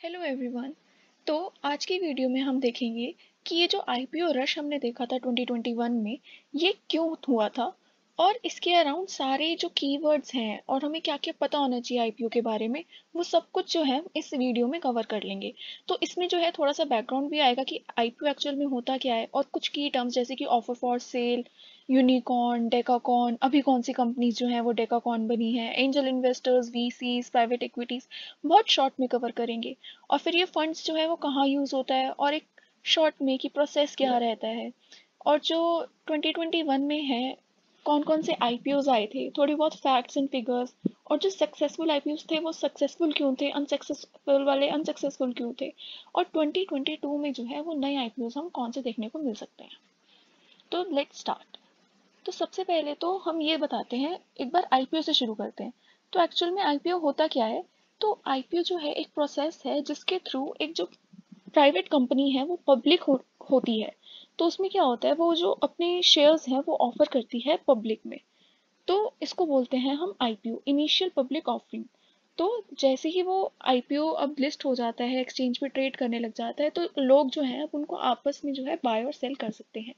Hello everyone. तो आज की वीडियो में हम देखेंगे कि ये जो आईपीओ रश हमने देखा था 2021 में, ये क्यों हुआ था और इसके अराउंड सारे जो कीवर्ड्स हैं और हमें क्या क्या पता होना चाहिए आईपीओ के बारे में, वो सब कुछ जो है इस वीडियो में कवर कर लेंगे। तो इसमें जो है थोड़ा सा बैकग्राउंड भी आएगा कि आईपीओ एक्चुअल में होता क्या है और कुछ की टर्म्स जैसे कि offer for sale, unicorn, decacorn, अभी कौन सी कंपनीज जो हैं वो डेकाकॉन बनी है, angel investors, VCs, private equities, बहुत शॉर्ट में कवर करेंगे। और फिर ये फंड्स जो है वो कहाँ यूज़ होता है और एक शॉर्ट में कि प्रोसेस क्या रहता है, और जो 2021 में है कौन कौन से आईपीओज आए थे, थोड़ी बहुत फैक्ट्स एंड फिगर्स, और जो सक्सेसफुल आईपीओज थे वो सक्सेसफुल क्यों थे, अनसक्सेसफुल वाले अनसक्सेसफुल क्यों थे, और 2022 में जो है वो नए आईपीओज हम कौन से देखने को मिल सकते हैं। तो लेट्स स्टार्ट। तो सबसे पहले तो हम ये बताते हैं, एक बार आईपीओ से शुरू करते हैं। तो एक्चुअल में आईपीओ होता क्या है। तो आईपीओ जो है एक प्रोसेस है जिसके थ्रू एक जो प्राइवेट कंपनी है वो पब्लिक होती है। तो उसमें क्या होता है, वो जो अपने शेयर्स हैं वो ऑफर करती है पब्लिक में। तो इसको बोलते हैं हम आईपीओ, इनिशियल पब्लिक ऑफरिंग। तो जैसे ही वो आईपीओ अब लिस्ट हो जाता है, एक्सचेंज पे ट्रेड करने लग जाता है, तो लोग जो हैं अब उनको आपस में जो है बाय और सेल कर सकते हैं।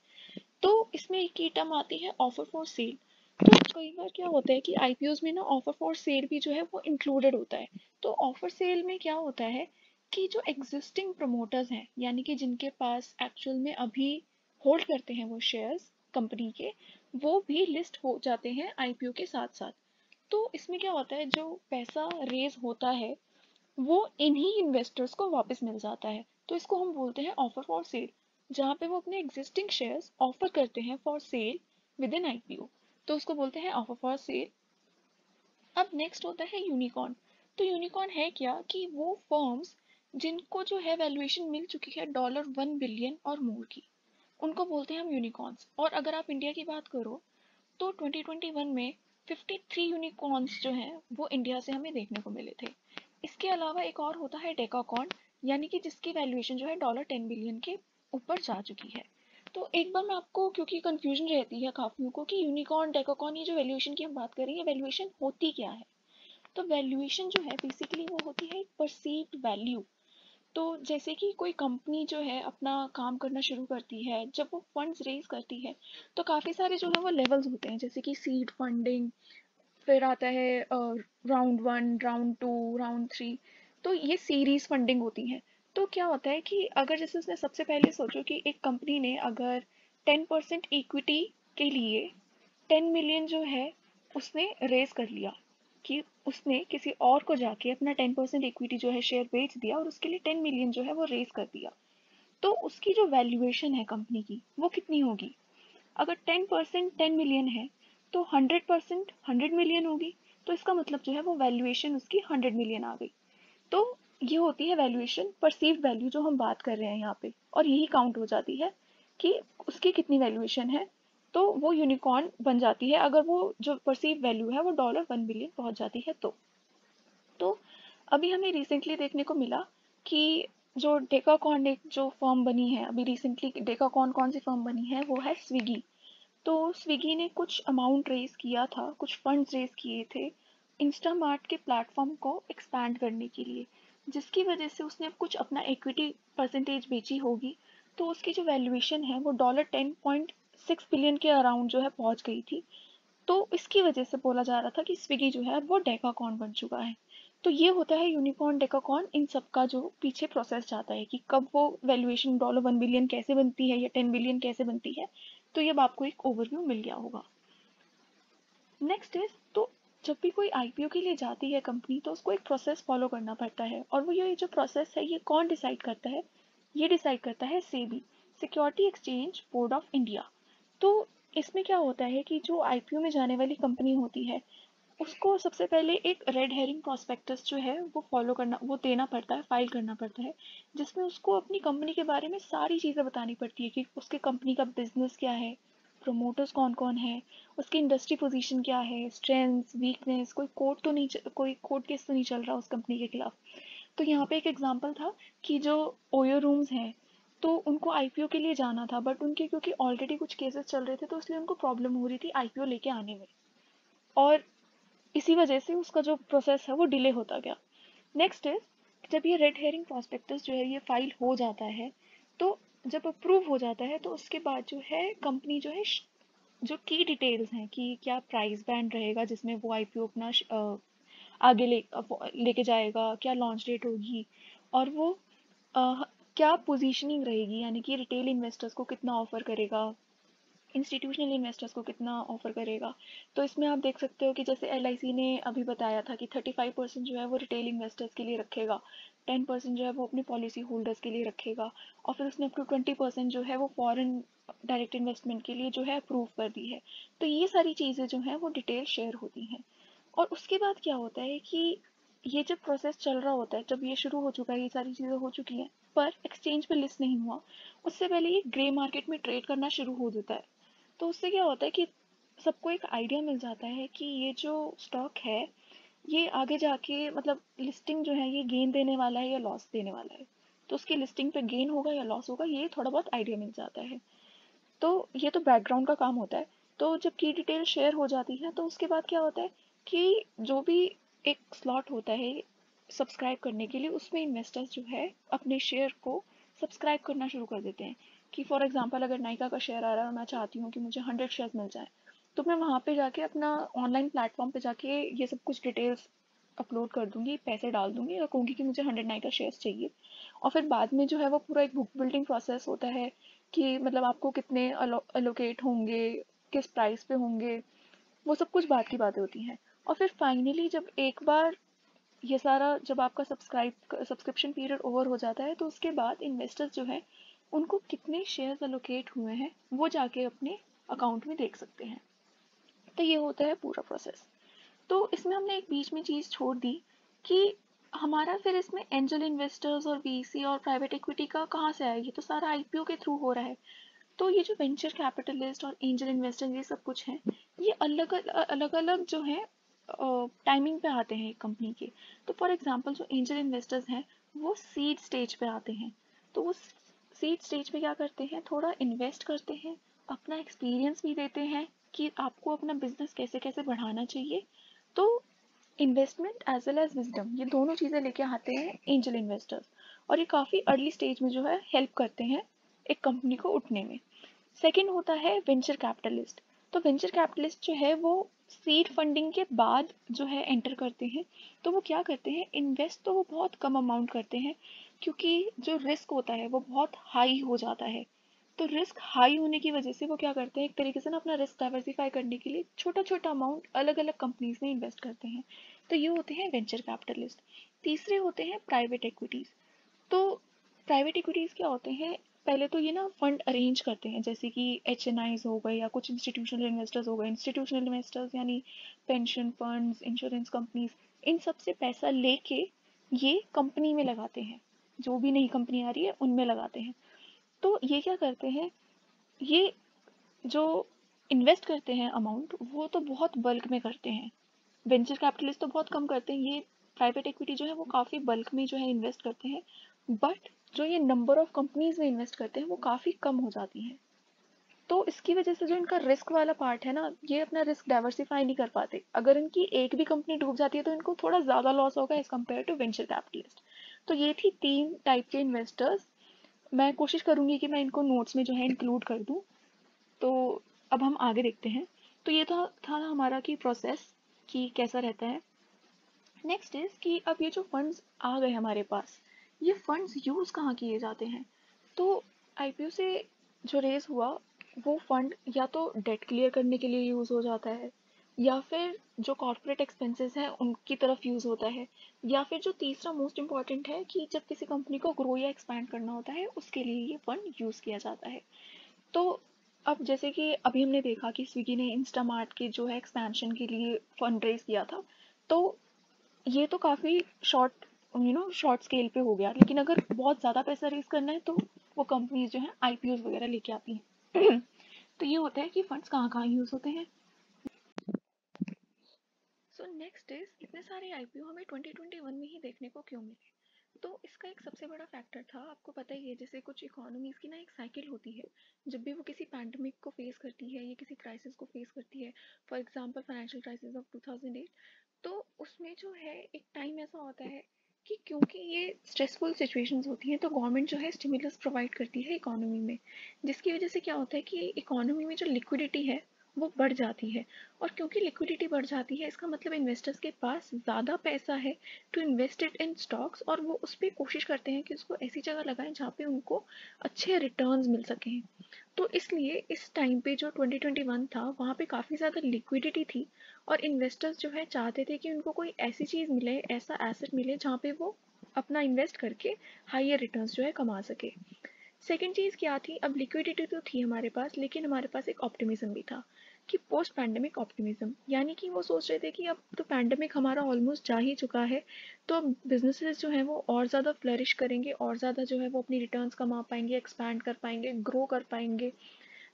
तो इसमें एक की टर्म आती है ऑफर फॉर सेल। तो कई बार क्या होता है कि आईपीओज में ना ऑफर फॉर सेल भी जो है वो इंक्लूडेड होता है। तो ऑफर सेल में क्या होता है कि जो एग्जिस्टिंग प्रमोटर्स हैं, यानी कि जिनके पास एक्चुअल में अभी होल्ड करते हैं वो शेयर्स कंपनी के, वो भी लिस्ट हो जाते हैं आईपीओ के साथ साथ। तो इसमें क्या होता है, जो पैसा रेज होता है वो इन्हीं इन्वेस्टर्स को वापस मिल जाता है। तो इसको हम बोलते हैं ऑफर फॉर सेल, जहाँ पे वो अपने एग्जिस्टिंग शेयर्स ऑफर करते हैं for sale with in IPO. तो उसको बोलते हैं ऑफर फॉर सेल। अब नेक्स्ट होता है यूनिकॉर्न। तो यूनिकॉर्न है क्या कि वो फर्म्स जिनको जो है वैल्यूएशन मिल चुकी है $1 बिलियन और मोर की, उनको बोलते हैं हम यूनिकॉर्न्स। और अगर आप इंडिया की बात करो तो 2021 में 53 यूनिकॉर्न्स जो हैं वो इंडिया से हमें देखने को मिले थे। इसके अलावा एक और होता है डेकाकॉन, यानी कि जिसकी वैल्यूएशन जो है $10 बिलियन के ऊपर जा चुकी है। तो एक बार मैं आपको, क्योंकि कंफ्यूजन रहती है काफियों को कि यूनिकॉर्न डेकाकॉन, ये जो वैल्यूएशन की हम बात कर रहे हैं, वैल्यूएशन होती क्या है। तो वैल्यूएशन जो है बेसिकली वो होती है परसीव्ड वैल्यू। तो जैसे कि कोई कंपनी जो है अपना काम करना शुरू करती है, जब वो फंड्स रेज करती है तो काफ़ी सारे जो है वो लेवल्स होते हैं, जैसे कि सीड फंडिंग, फिर आता है राउंड 1, राउंड 2, राउंड 3। तो ये सीरीज फंडिंग होती है। तो क्या होता है कि अगर जैसे उसने सबसे पहले सोचो कि एक कंपनी ने अगर 10% इक्विटी के लिए 10 मिलियन जो है उसने रेज कर लिया, कि उसने किसी और को जाके अपना 10% इक्विटी जो है शेयर बेच दिया और उसके लिए 10 मिलियन जो है वो रेज कर दिया। तो उसकी जो वैल्यूएशन है कंपनी की वो कितनी होगी। अगर 10% 10 मिलियन है तो 100% 100 मिलियन होगी। तो इसका मतलब जो है वो वैल्यूएशन उसकी 100 मिलियन आ गई। तो ये होती है वैल्यूएशन, परसीव्ड वैल्यू जो हम बात कर रहे हैं यहाँ पे, और यही काउंट हो जाती है कि उसकी कितनी वैल्यूएशन है। तो वो यूनिकॉर्न बन जाती है अगर वो जो परसीव वैल्यू है वो $1 बिलियन पहुंच जाती है। तो अभी हमें रिसेंटली देखने को मिला कि जो डेकाकॉन एक जो फर्म बनी है अभी रिसेंटली, डेकाकॉन कौन सी फर्म बनी है, वो है स्विगी। तो स्विगी ने कुछ अमाउंट रेज किया था, कुछ फंड्स रेज किए थे इंस्टामार्ट के प्लेटफॉर्म को एक्सपैंड करने के लिए, जिसकी वजह से उसने अब कुछ अपना इक्विटी परसेंटेज बेची होगी। तो उसकी जो वैल्यूएशन है वो $10.6 बिलियन के अराउंड जो है पहुंच गई थी। तो इसकी वजह से बोला जा रहा था कि स्विगी जो है वो डेकाकॉन बन चुका है। तो ये होता है यूनिकॉर्न, डेकाकॉन, इन सब का जो पीछे प्रोसेस जाता है कि कब वो वैल्यूएशन $1 बिलियन कैसे बनती है या 10 बिलियन कैसे बनती है। तो ये अब आपको एक ओवरव्यू मिल गया होगा। नेक्स्ट इज, तो जब भी कोई आईपीओ के लिए जाती है कंपनी तो उसको एक प्रोसेस फॉलो करना पड़ता है, और वो ये जो प्रोसेस है ये कौन डिसाइड करता है, ये डिसाइड करता है SEBI, security exchange board of India. तो इसमें क्या होता है कि जो आईपीओ में जाने वाली कंपनी होती है उसको सबसे पहले एक रेड हेरिंग प्रोस्पेक्टस जो है वो फॉलो करना, वो देना पड़ता है, फाइल करना पड़ता है, जिसमें उसको अपनी कंपनी के बारे में सारी चीज़ें बतानी पड़ती है कि उसके कंपनी का बिजनेस क्या है, प्रमोटर्स कौन कौन है, उसकी इंडस्ट्री पोजीशन क्या है, स्ट्रेंथ्स, वीकनेस, कोई कोर्ट केस तो नहीं चल रहा उस कंपनी के खिलाफ। तो यहाँ पे एक एग्जांपल था कि जो ओयो रूम्स हैं, तो उनको आईपीओ के लिए जाना था, बट उनके क्योंकि ऑलरेडी कुछ केसेस चल रहे थे तो इसलिए उनको प्रॉब्लम हो रही थी आईपीओ लेके आने में, और इसी वजह से उसका जो प्रोसेस है वो डिले होता गया। नेक्स्ट इज जब ये रेड हेरिंग प्रॉस्पेक्टस जो है ये फाइल हो जाता है, तो जब अप्रूव हो जाता है तो उसके बाद जो है कंपनी जो है जो की डिटेल्स हैं कि क्या प्राइस बैंड रहेगा जिसमें वो आईपीओ अपना आगे लेके जाएगा, क्या लॉन्च डेट होगी, और वो अ, क्या पोजीशनिंग रहेगी, यानी कि रिटेल इन्वेस्टर्स को कितना ऑफर करेगा, इंस्टीट्यूशनल इन्वेस्टर्स को कितना ऑफर करेगा। तो इसमें आप देख सकते हो कि जैसे LIC ने अभी बताया था कि 35% जो है वो रिटेल इन्वेस्टर्स के लिए रखेगा, 10% जो है वो अपने पॉलिसी होल्डर्स के लिए रखेगा, और फिर उसने अप टू 20% जो है वो फॉरेन डायरेक्ट इन्वेस्टमेंट के लिए जो है अप्रूव कर दी है। तो ये सारी चीज़ें जो हैं वो डिटेल शेयर होती हैं। और उसके बाद क्या होता है कि ये जब प्रोसेस चल रहा होता है, जब ये शुरू हो चुका है, ये सारी चीज़ें हो चुकी हैं, पर एक्सचेंज पे लिस्ट नहीं हुआ, उससे पहले ये ग्रे मार्केट में ट्रेड करना शुरू हो जाता है। तो उससे क्या होता है कि सबको एक आइडिया मिल जाता है कि ये जो स्टॉक है ये आगे जाके मतलब लिस्टिंग जो है ये गेन देने वाला है या लॉस देने वाला है। तो उसकी लिस्टिंग पे गेन होगा या लॉस होगा, ये थोड़ा बहुत आइडिया मिल जाता है। तो ये तो बैकग्राउंड का काम होता है। तो जब की डिटेल शेयर हो जाती है तो उसके बाद क्या होता है कि जो भी एक स्लॉट होता है सब्सक्राइब करने के लिए, उसमें इन्वेस्टर्स जो है अपने शेयर को सब्सक्राइब करना शुरू कर देते हैं। कि फॉर एग्जांपल अगर नाइका का शेयर आ रहा है और मैं चाहती हूँ कि मुझे 100 शेयर्स मिल जाए, तो मैं वहाँ पे जाके अपना ऑनलाइन प्लेटफॉर्म पे जाके ये सब कुछ डिटेल्स अपलोड कर दूंगी, पैसे डाल दूंगी और कहूँगी कि मुझे 100 नाइका शेयर्स चाहिए। और फिर बाद में जो है वो पूरा एक बुक बिल्डिंग प्रोसेस होता है कि मतलब आपको कितने अलोकेट होंगे, किस प्राइस पे होंगे, वो सब कुछ बात की बातें होती हैं। और फिर फाइनली जब एक बार ये सारा जब आपका सब्सक्रिप्शन पीरियड ओवर हो जाता है, तो उसके बाद इन्वेस्टर्स जो है उनको कितने शेयर्स अलोकेट हुए हैं वो जाके अपने अकाउंट में देख सकते हैं। तो ये होता है पूरा प्रोसेस। तो इसमें हमने एक बीच में चीज़ छोड़ दी कि हमारा फिर इसमें एंजल इन्वेस्टर्स और VC और प्राइवेट इक्विटी का कहाँ से आएगी, तो सारा IPO के थ्रू हो रहा है। तो ये जो वेंचर कैपिटलिस्ट और एंजल इन्वेस्टर ये सब कुछ है, ये अलग अलग अलग जो है टाइमिंग पे आते हैं एक कंपनी के। तो फॉर एग्जांपल जो एंजल इन्वेस्टर्स हैं वो सीड स्टेज पे आते हैं। तो वो सीड स्टेज पे क्या करते हैं, थोड़ा इन्वेस्ट करते हैं, अपना एक्सपीरियंस भी देते हैं कि आपको अपना बिजनेस कैसे कैसे बढ़ाना चाहिए। तो investment as well as wisdom ये दोनों चीज़ें लेके आते हैं एंजल इन्वेस्टर्स, और ये काफ़ी अर्ली स्टेज में जो है हेल्प करते हैं एक कंपनी को उठने में। सेकंड होता है वेंचर कैपिटलिस्ट। तो वेंचर कैपिटलिस्ट जो है वो सीड फंडिंग के बाद जो है एंटर करते हैं। तो वो क्या करते हैं, इन्वेस्ट तो वो बहुत कम अमाउंट करते हैं क्योंकि जो रिस्क होता है वो बहुत हाई हो जाता है। तो रिस्क हाई होने की वजह से वो क्या करते हैं, एक तरीके से ना अपना रिस्क डाइवर्सिफाई करने के लिए छोटा छोटा अमाउंट अलग अलग कंपनीज में इन्वेस्ट करते हैं। तो ये होते हैं वेंचर कैपिटलिस्ट। तीसरे होते हैं प्राइवेट इक्विटीज। तो प्राइवेट इक्विटीज क्या होते हैं, पहले तो ये ना फंड अरेंज करते हैं, जैसे कि HNIs हो गए या कुछ इंस्टीट्यूशनल इन्वेस्टर्स हो गए। इंस्टीट्यूशनल इन्वेस्टर्स यानी पेंशन फंड्स, इंश्योरेंस कंपनीज, इन सब से पैसा लेके ये कंपनी में लगाते हैं, जो भी नई कंपनी आ रही है उनमें लगाते हैं। तो ये क्या करते हैं, ये जो इन्वेस्ट करते हैं अमाउंट वो तो बहुत बल्क में करते हैं। वेंचर कैपिटलिस्ट तो बहुत कम करते हैं, ये प्राइवेट इक्विटी जो है वो काफ़ी बल्क में जो है इन्वेस्ट करते हैं। बट जो ये नंबर ऑफ कंपनीज में इन्वेस्ट करते हैं वो काफ़ी कम हो जाती हैं। तो इसकी वजह से जो इनका रिस्क वाला पार्ट है ना, ये अपना रिस्क डाइवर्सिफाई नहीं कर पाते। अगर इनकी एक भी कंपनी डूब जाती है तो इनको थोड़ा ज़्यादा लॉस होगा as compare to venture capitalist. तो ये थी 3 टाइप के इन्वेस्टर्स। मैं कोशिश करूंगी कि मैं इनको नोट्स में जो है इंक्लूड कर दूं। तो अब हम आगे देखते हैं। तो ये था हमारा की प्रोसेस कि कैसा रहता है। नेक्स्ट इज कि अब ये जो फंड्स आ गए हमारे पास, ये फंड्स यूज़ कहाँ किए जाते हैं। तो IPO से जो रेज हुआ वो फंड या तो डेट क्लियर करने के लिए यूज़ हो जाता है, या फिर जो कॉर्पोरेट एक्सपेंसेस हैं उनकी तरफ यूज़ होता है, या फिर जो तीसरा मोस्ट इम्पॉर्टेंट है कि जब किसी कंपनी को ग्रो या एक्सपैंड करना होता है उसके लिए ये फंड यूज़ किया जाता है। तो अब जैसे कि अभी हमने देखा कि स्विगी ने इंस्टामार्ट के जो है एक्सपेंशन के लिए फंड रेज किया था। तो ये तो काफ़ी शॉर्ट स्केल पे हो गया, लेकिन अगर बहुत ज़्यादा पैसा रेज करना है तो वो कंपनीज जो है IPOs वगैरह लेके आती हैं। तो ये होता है कि फंड्स कहाँ कहाँ यूज़ होते हैं। सो नेक्स्ट इज इतने सारे IPO हमें 2021 में ही देखने को क्यों मिले। तो इसका एक सबसे बड़ा फैक्टर था, आपको पता ही है, जैसे कुछ इकोनॉमीज़ की ना एक साइकिल होती है। जब भी वो किसी पैंडमिक को फेस करती है या किसी क्राइसिस को फेस करती है, for example financial crisis of 2008, तो उसमें जो है एक टाइम ऐसा होता है कि क्योंकि ये स्ट्रेसफुल सिचुएशंस होती हैं तो गवर्नमेंट जो है स्टिमुलस प्रोवाइड करती है इकोनॉमी में, जिसकी वजह से क्या होता है कि इकोनॉमी में जो लिक्विडिटी है वो बढ़ जाती है। और क्योंकि लिक्विडिटी बढ़ जाती है इसका मतलब इन्वेस्टर्स के पास ज़्यादा पैसा है to invest it in stocks, और वो उस पर कोशिश करते हैं कि उसको ऐसी जगह लगाएं जहाँ पे उनको अच्छे रिटर्न्स मिल सकें। तो इसलिए इस टाइम पे जो 2021 था वहाँ पे काफ़ी ज़्यादा लिक्विडिटी थी, और इन्वेस्टर्स जो है चाहते थे कि उनको कोई ऐसी चीज़ मिले, ऐसा एसेट मिले जहाँ पे वो अपना इन्वेस्ट करके हायर रिटर्न्स जो है कमा सके। सेकेंड चीज़ क्या थी, अब लिक्विडिटी तो थी हमारे पास, लेकिन हमारे पास एक ऑप्टिमिज्म भी था कि पोस्ट पैंडेमिक ऑप्टिमिज्म, यानी कि वो सोच रहे थे कि अब तो पैंडेमिक हमारा ऑलमोस्ट जा ही चुका है, तो अब बिजनेसेस जो हैं वो और ज़्यादा फ्लरिश करेंगे, और ज़्यादा जो है वो अपनी रिटर्न्स कमा पाएंगे, एक्सपैंड कर पाएंगे, ग्रो कर पाएंगे।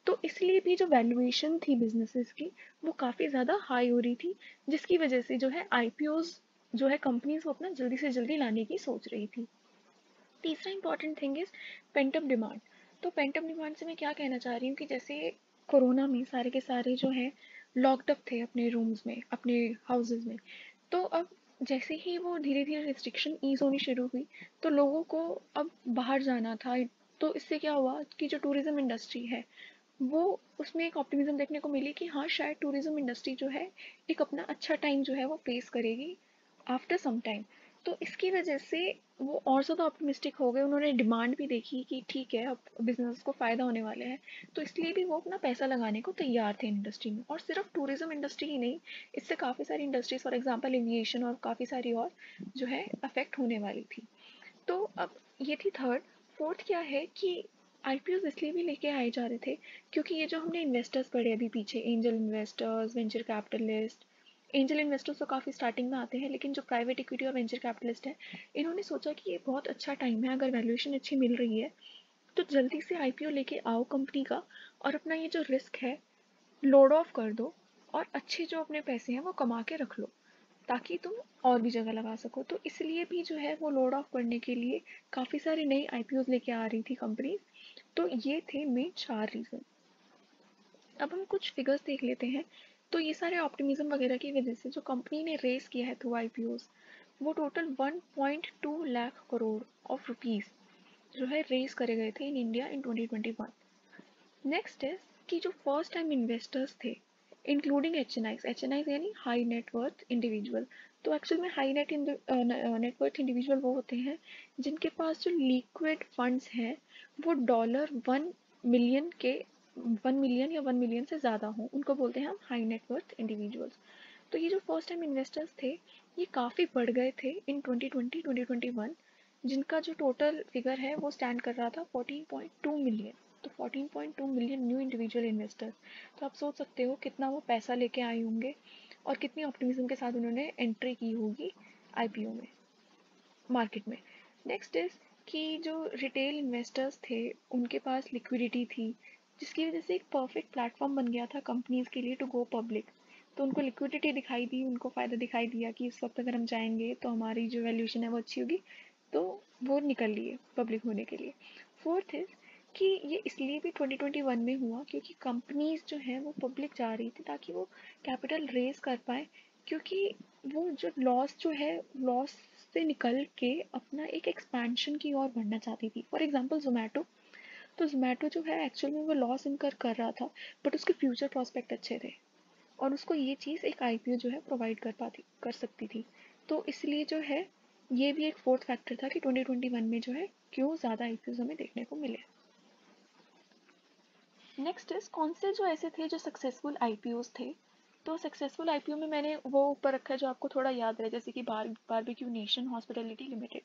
तो इसलिए भी जो वैल्यूएशन थी बिजनेसेस की वो काफ़ी ज़्यादा हाई हो रही थी, जिसकी वजह से जो है आईपीओज जो है कंपनीज वो अपना जल्दी से जल्दी लाने की सोच रही थी। तीसरा important thing is pent-up demand. तो पेंटअप डिमांड से मैं क्या कहना चाह रही हूँ कि जैसे कोरोना में सारे के सारे जो हैं लॉकड अप थे अपने रूम्स में, अपने हाउसेज में। तो अब जैसे ही वो धीरे धीरे रिस्ट्रिक्शन ईज होनी शुरू हुई तो लोगों को अब बाहर जाना था। तो इससे क्या हुआ कि जो टूरिज्म इंडस्ट्री है वो, उसमें एक ऑप्टिमिज्म देखने को मिली कि हाँ शायद टूरिज्म इंडस्ट्री जो है एक अपना अच्छा टाइम जो है वो फेस करेगी आफ्टर सम टाइम। तो इसकी वजह से वो और ज़्यादा ऑप्टिमिस्टिक हो गए, उन्होंने डिमांड भी देखी कि ठीक है अब बिजनेस को फ़ायदा होने वाले हैं, तो इसलिए भी वो अपना पैसा लगाने को तैयार थे इंडस्ट्री में। और सिर्फ टूरिज्म इंडस्ट्री ही नहीं, इससे काफ़ी सारी इंडस्ट्रीज फॉर एग्जांपल एविएशन और काफ़ी सारी और जो है अफेक्ट होने वाली थी। तो अब ये थी थर्ड। फोर्थ क्या है कि आईपीओ इसलिए भी लेके आए जा रहे थे क्योंकि ये जो हमने इन्वेस्टर्स पढ़े अभी पीछे, angel investors, venture capitalist. Angel investors तो काफ़ी स्टार्टिंग में आते हैं, लेकिन जो प्राइवेट इक्विटी और वेंचर कैपिटलिस्ट है इन्होंने सोचा कि ये बहुत अच्छा टाइम है, अगर वैल्यूएशन अच्छी मिल रही है तो जल्दी से आईपीओ लेके आओ कंपनी का, और अपना ये जो रिस्क है लोड ऑफ कर दो, और अच्छे जो अपने पैसे हैं वो कमा के रख लो ताकि तुम और भी जगह लगा सको। तो इसलिए भी जो है वो लोड ऑफ करने के लिए काफ़ी सारे नए आईपीओ लेके आ रही थी कंपनी। तो ये थे मेन 4 रीज़न। अब हम कुछ फिगर्स देख लेते हैं। तो ये सारे ऑप्टिमिज्म वगैरह की वजह से जो कंपनी ने रेस किया है थ्रू आईपीओज, वो total 1.2 lakh crore of rupees जो है रेस करे गए थे in India in 2021। Next is कि जो फर्स्ट टाइम इन्वेस्टर्स थे इंक्लूडिंग एच एन आईज यानी हाई नेटवर्थ इंडिविजुअल। तो एक्चुअल में हाई नेटवर्थ इंडिविजुअल वो होते हैं जिनके पास जो लिक्विड फंड्स हैं वो $1 मिलियन के 1 मिलियन या 1 मिलियन से ज़्यादा हों, उनको बोलते हैं हम हाई नेटवर्थ इंडिविजुअल्स। तो ये जो फर्स्ट टाइम इन्वेस्टर्स थे ये काफ़ी बढ़ गए थे इन 2020-2021, जिनका जो टोटल फिगर है वो स्टैंड कर रहा था 14.2 मिलियन। तो 14.2 मिलियन न्यू इंडिविजुअल इन्वेस्टर्स। तो आप सोच सकते हो कितना वो पैसा लेके आए होंगे और कितनी ऑप्टिमिज्म के साथ उन्होंने एंट्री की होगी आईपीओ में, मार्केट में। नेक्स्ट इज कि जो रिटेल इन्वेस्टर्स थे उनके पास लिक्विडिटी थी, जिसकी वजह से एक परफेक्ट प्लेटफॉर्म बन गया था कंपनीज के लिए टू गो पब्लिक। तो उनको लिक्विडिटी दिखाई दी, उनको फ़ायदा दिखाई दिया कि इस वक्त अगर हम जाएंगे तो हमारी जो वैल्यूएशन है वो अच्छी होगी, तो वो निकल लिए पब्लिक होने के लिए। फोर्थ इज कि ये इसलिए भी 2021 में हुआ क्योंकि कंपनीज जो है वो पब्लिक जा रही थी ताकि वो कैपिटल रेज कर पाए, क्योंकि वो जो लॉस जो है लॉस से निकल के अपना एक एक्सपेंशन की ओर बढ़ना चाहती थी। For example Zomato. तो जोमेटो जो है एक्चुअल में वो लॉस इनकर कर रहा था, बट उसके फ्यूचर प्रोस्पेक्ट अच्छे थे और उसको ये चीज़ एक आईपीओ जो है प्रोवाइड कर सकती थी। तो इसलिए जो है ये भी एक फोर्थ फैक्टर था कि 2021 में जो है क्यों ज़्यादा आईपीओ हमें देखने को मिले। नेक्स्ट इज कौन से जो ऐसे थे जो सक्सेसफुल आईपीओ थे। तो सक्सेसफुल आईपीओ में मैंने वो ऊपर रखा है जो आपको थोड़ा याद रहे, जैसे कि बारबेक्यू नेशन हॉस्पिटैलिटी लिमिटेड।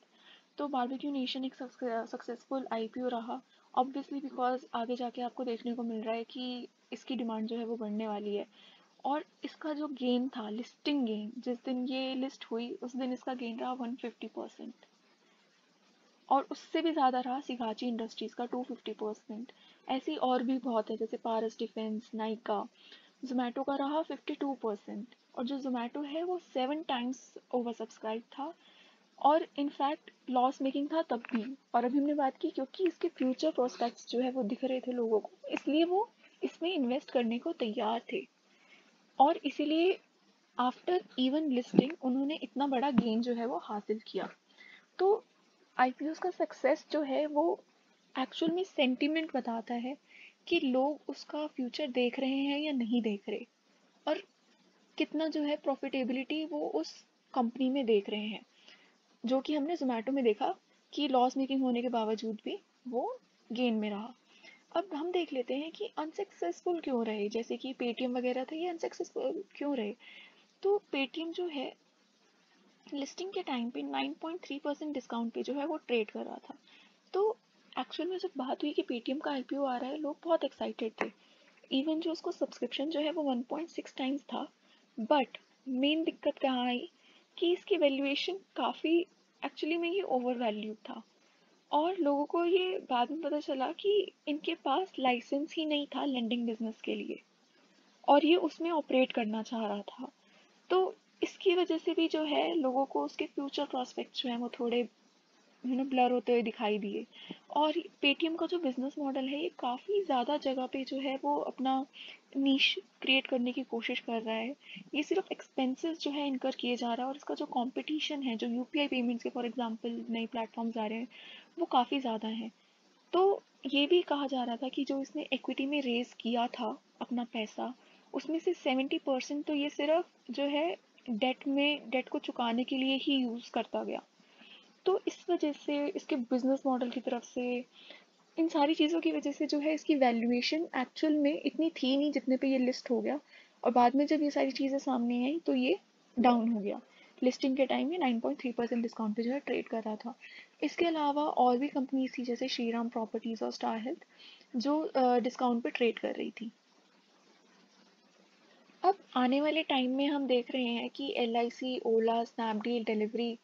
तो बारबेक्यू नेशन एक सक्सेसफुल आईपीओ रहा, ऑब्वियसली बिकॉज आगे जाके आपको देखने को मिल रहा है कि इसकी डिमांड जो है वो बढ़ने वाली है। और इसका जो गेन था, लिस्टिंग गेन, जिस दिन ये लिस्ट हुई उस दिन इसका गेन रहा 150%, और उससे भी ज़्यादा रहा सिगाची इंडस्ट्रीज़ का 250%। ऐसी और भी बहुत है जैसे पारस डिफेंस, नाइका। जोमेटो का रहा 52%, और जो जोमेटो है वो 7 टाइम्स ओवर सब्सक्राइब था, और इनफैक्ट लॉस मेकिंग था तब भी। और अभी हमने बात की क्योंकि इसके फ्यूचर प्रोस्पेक्ट्स जो है वो दिख रहे थे लोगों को, इसलिए वो इसमें इन्वेस्ट करने को तैयार थे, और इसीलिए आफ्टर इवन लिस्टिंग उन्होंने इतना बड़ा गेन जो है वो हासिल किया। तो आईपीओ का सक्सेस जो है वो एक्चुअल में सेंटिमेंट बताता है कि लोग उसका फ्यूचर देख रहे हैं या नहीं देख रहे, और कितना जो है प्रॉफिटेबिलिटी वो उस कंपनी में देख रहे हैं, जो कि हमने जोमेटो में देखा कि लॉस मेकिंग होने के बावजूद भी वो गेन में रहा। अब हम देख लेते हैं कि अनसक्सेसफुल क्यों रहे, जैसे कि पेटीएम वगैरह थे, ये अनसक्सेसफुल क्यों रहे। तो पेटीएम जो है लिस्टिंग के टाइम पे 9.3% डिस्काउंट पे जो है वो ट्रेड कर रहा था। तो एक्चुअल में जब बात हुई कि पेटीएम का आईपीओ आ रहा है, लोग बहुत एक्साइटेड थे। इवन जो उसको सब्सक्रिप्शन जो है वो 1.6 टाइम्स था। बट मेन दिक्कत कहाँ आई कि इसकी वैल्यूएशन काफ़ी एक्चुअली में ये ओवर वैल्यू था, और लोगों को ये बाद में पता चला कि इनके पास लाइसेंस ही नहीं था लेंडिंग बिजनेस के लिए, और ये उसमें ऑपरेट करना चाह रहा था। तो इसकी वजह से भी जो है लोगों को उसके फ्यूचर प्रोस्पेक्ट्स जो है वो थोड़े ब्लर होते हुए दिखाई दिए। और पेटीएम का जो बिजनेस मॉडल है ये काफ़ी ज़्यादा जगह पे जो है वो अपना नीश क्रिएट करने की कोशिश कर रहा है। ये सिर्फ एक्सपेंसेस जो है इनकर किए जा रहा है, और इसका जो कंपटीशन है, जो यूपीआई पेमेंट्स के फॉर एग्जांपल नए प्लेटफॉर्म्स आ रहे हैं, वो काफ़ी ज़्यादा है। तो ये भी कहा जा रहा था कि जो इसने इक्विटी में रेज किया था अपना पैसा, उसमें से 70% तो ये सिर्फ जो है डेट को चुकाने के लिए ही यूज़ करता गया। तो इस वजह से इसके बिजनेस मॉडल की तरफ से, इन सारी चीज़ों की वजह से जो है इसकी वैल्यूएशन एक्चुअल में इतनी थी नहीं जितने पे ये लिस्ट हो गया। और बाद में जब ये सारी चीज़ें सामने आई तो ये डाउन हो गया। लिस्टिंग के टाइम में 9.3% डिस्काउंट पे जो है ट्रेड कर रहा था। इसके अलावा और भी कंपनीज थी जैसे श्रीराम प्रॉपर्टीज और स्टार हेल्थ, जो डिस्काउंट पे ट्रेड कर रही थी। अब आने वाले टाइम में हम देख रहे हैं कि एल ओला, स्नैपडील, डिलीवरी,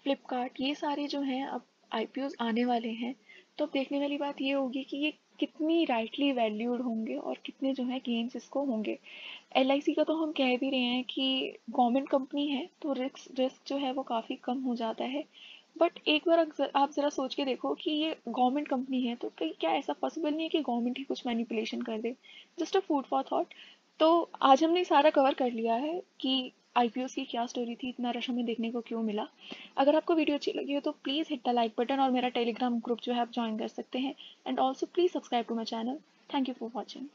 फ्लिपकार्ट, ये सारे जो हैं अब आईपीओज आने वाले हैं। तो अब देखने वाली बात ये होगी कि ये कितनी राइटली वैल्यूड होंगे और कितने जो है गेन्स इसको होंगे। एलआईसी का तो हम कह भी रहे हैं कि गवर्नमेंट कंपनी है तो रिस्क रिस्क जो है वो काफ़ी कम हो जाता है। बट एक बार आप ज़रा सोच के देखो कि ये गवर्नमेंट कंपनी है, तो कहीं क्या ऐसा पॉसिबल नहीं है कि गवर्नमेंट ही कुछ मैनिपुलेशन कर दे। Just a food for thought. तो आज हमने सारा कवर कर लिया है कि आईपीओस की क्या स्टोरी थी, इतना रश हमें देखने को क्यों मिला। अगर आपको वीडियो अच्छी लगी हो तो please hit the like button, और मेरा टेलीग्राम ग्रुप जो है आप ज्वाइन कर सकते हैं। And also please subscribe to my channel. Thank you for watching.